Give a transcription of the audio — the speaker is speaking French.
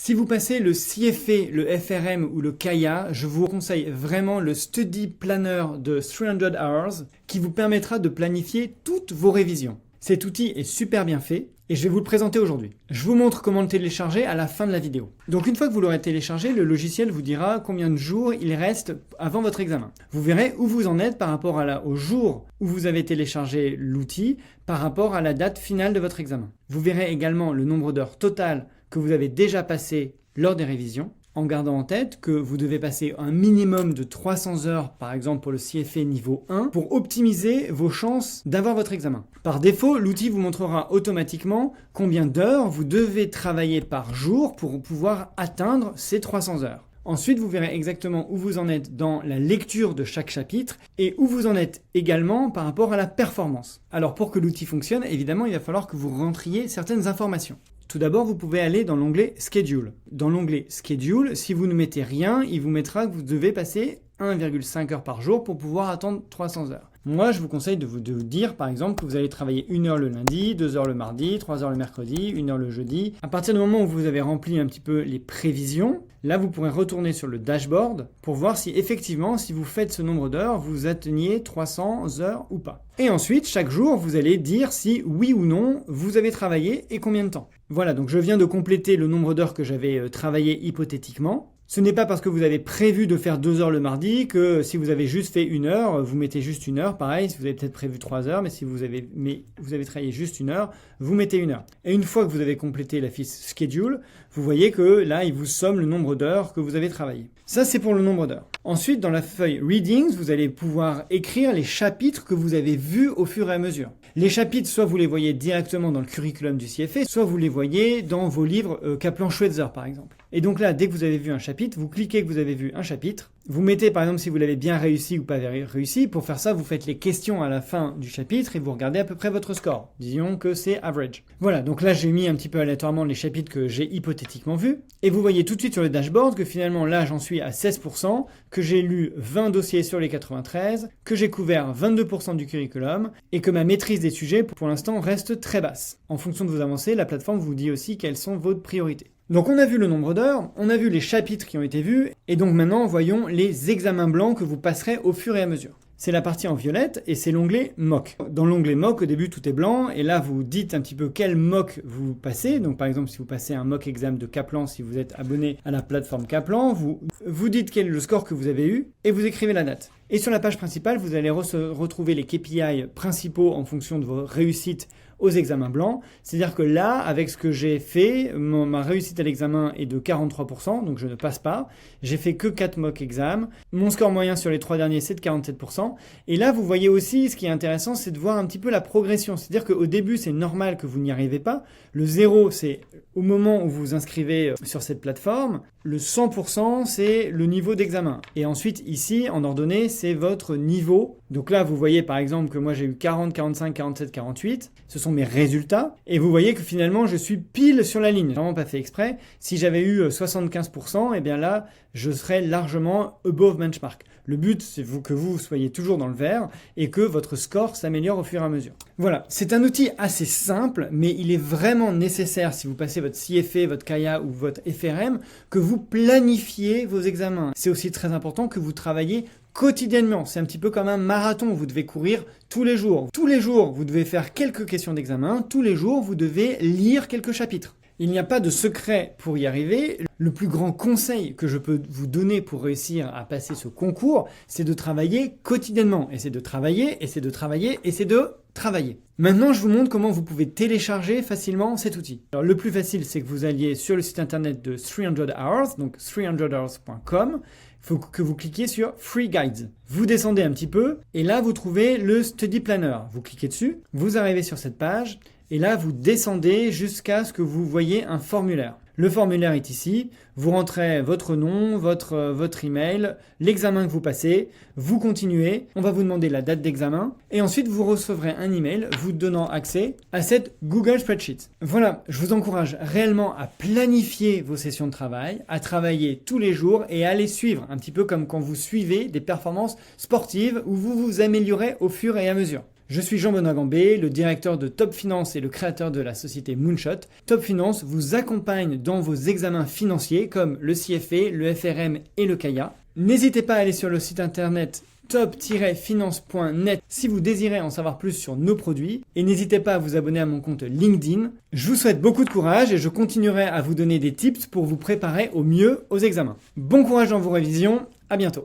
Si vous passez le CFA, le FRM ou le CAIA, je vous conseille vraiment le Study Planner de 300 Hours qui vous permettra de planifier toutes vos révisions. Cet outil est super bien fait et je vais vous le présenter aujourd'hui. Je vous montre comment le télécharger à la fin de la vidéo. Donc une fois que vous l'aurez téléchargé, le logiciel vous dira combien de jours il reste avant votre examen. Vous verrez où vous en êtes par rapport au jour où vous avez téléchargé l'outil par rapport à la date finale de votre examen. Vous verrez également le nombre d'heures totales que vous avez déjà passé lors des révisions, en gardant en tête que vous devez passer un minimum de 300 heures, par exemple pour le CFA niveau 1, pour optimiser vos chances d'avoir votre examen. Par défaut, l'outil vous montrera automatiquement combien d'heures vous devez travailler par jour pour pouvoir atteindre ces 300 heures. Ensuite, vous verrez exactement où vous en êtes dans la lecture de chaque chapitre et où vous en êtes également par rapport à la performance. Alors pour que l'outil fonctionne, évidemment, il va falloir que vous rentriez certaines informations. Tout d'abord, vous pouvez aller dans l'onglet Schedule. Dans l'onglet Schedule, si vous ne mettez rien, il vous mettra que vous devez passer 1,5 heures par jour pour pouvoir attendre 300 heures. Moi, je vous conseille de vous dire, par exemple, que vous allez travailler 1 heure le lundi, 2 heures le mardi, 3 heures le mercredi, 1 heure le jeudi. À partir du moment où vous avez rempli un petit peu les prévisions, là, vous pourrez retourner sur le dashboard pour voir si effectivement, si vous faites ce nombre d'heures, vous atteignez 300 heures ou pas. Et ensuite, chaque jour, vous allez dire si oui ou non, vous avez travaillé et combien de temps. Voilà, donc je viens de compléter le nombre d'heures que j'avais travaillé hypothétiquement. Ce n'est pas parce que vous avez prévu de faire 2 heures le mardi que si vous avez juste fait 1 heure, vous mettez juste 1 heure. Pareil, si vous avez peut-être prévu 3 heures, mais si vous avez travaillé juste 1 heure, vous mettez 1 heure. Et une fois que vous avez complété la fiche Schedule, vous voyez que là, il vous somme le nombre d'heures que vous avez travaillé. Ça, c'est pour le nombre d'heures. Ensuite, dans la feuille Readings, vous allez pouvoir écrire les chapitres que vous avez vus au fur et à mesure. Les chapitres, soit vous les voyez directement dans le curriculum du CFA, soit vous les voyez dans vos livres Kaplan-Schweitzer, par exemple. Et donc là, dès que vous avez vu un chapitre, vous cliquez que vous avez vu un chapitre. Vous mettez par exemple si vous l'avez bien réussi ou pas réussi. Pour faire ça, vous faites les questions à la fin du chapitre et vous regardez à peu près votre score. Disons que c'est average. Voilà, donc là j'ai mis un petit peu aléatoirement les chapitres que j'ai hypothétiquement vus. Et vous voyez tout de suite sur le dashboard que finalement là j'en suis à 16%, que j'ai lu 20 dossiers sur les 93, que j'ai couvert 22% du curriculum et que ma maîtrise des sujets pour l'instant reste très basse. En fonction de vos avancées, la plateforme vous dit aussi quelles sont vos priorités. Donc on a vu le nombre d'heures, on a vu les chapitres qui ont été vus, et donc maintenant voyons les examens blancs que vous passerez au fur et à mesure. C'est la partie en violette et c'est l'onglet Mock. Dans l'onglet Mock, au début tout est blanc, et là vous dites un petit peu quel mock vous passez. Donc par exemple si vous passez un mock exam de Kaplan, si vous êtes abonné à la plateforme Kaplan, vous dites quel est le score que vous avez eu, et vous écrivez la date. Et sur la page principale, vous allez retrouver les KPI principaux en fonction de vos réussites aux examens blancs. C'est-à-dire que là, avec ce que j'ai fait, ma réussite à l'examen est de 43%, donc je ne passe pas. J'ai fait que 4 mock exams. Mon score moyen sur les 3 derniers, c'est de 47%. Et là, vous voyez aussi, ce qui est intéressant, c'est de voir un petit peu la progression. C'est-à-dire qu'au début, c'est normal que vous n'y arrivez pas. Le 0, c'est au moment où vous vous inscrivez sur cette plateforme. Le 100%, c'est le niveau d'examen. Et ensuite, ici, en ordonnée, c'est votre niveau. Donc là, vous voyez par exemple que moi, j'ai eu 40, 45, 47, 48. Ce sont mes résultats. Et vous voyez que finalement, je suis pile sur la ligne. J'ai vraiment pas fait exprès. Si j'avais eu 75%, eh bien là, je serais largement above benchmark. Le but, c'est que vous soyez toujours dans le vert et que votre score s'améliore au fur et à mesure. Voilà, c'est un outil assez simple, mais il est vraiment nécessaire si vous passez votre CFA, votre CAIA ou votre FRM, que vous planifiez vos examens. C'est aussi très important que vous travaillez quotidiennement. C'est un petit peu comme un marathon. Vous devez courir tous les jours. Tous les jours, vous devez faire quelques questions d'examen. Tous les jours, vous devez lire quelques chapitres. Il n'y a pas de secret pour y arriver. Le plus grand conseil que je peux vous donner pour réussir à passer ce concours, c'est de travailler quotidiennement. Et c'est de travailler, et c'est de travailler, et c'est de travailler. Maintenant, je vous montre comment vous pouvez télécharger facilement cet outil. Alors, le plus facile, c'est que vous alliez sur le site internet de 300 Hours, donc 300hours.com. Il faut que vous cliquiez sur Free Guides. Vous descendez un petit peu, et là, vous trouvez le Study Planner. Vous cliquez dessus, vous arrivez sur cette page, et là, vous descendez jusqu'à ce que vous voyez un formulaire. Le formulaire est ici, vous rentrez votre nom, votre email, l'examen que vous passez, vous continuez, on va vous demander la date d'examen et ensuite vous recevrez un email vous donnant accès à cette Google Spreadsheet. Voilà, je vous encourage réellement à planifier vos sessions de travail, à travailler tous les jours et à les suivre, un petit peu comme quand vous suivez des performances sportives où vous vous améliorez au fur et à mesure. Je suis Jean-Benoît Gambé, le directeur de Top Finance et le créateur de la société Moonshot. Top Finance vous accompagne dans vos examens financiers comme le CFA, le FRM et le CAIA. N'hésitez pas à aller sur le site internet top-finance.net si vous désirez en savoir plus sur nos produits et n'hésitez pas à vous abonner à mon compte LinkedIn. Je vous souhaite beaucoup de courage et je continuerai à vous donner des tips pour vous préparer au mieux aux examens. Bon courage dans vos révisions, à bientôt.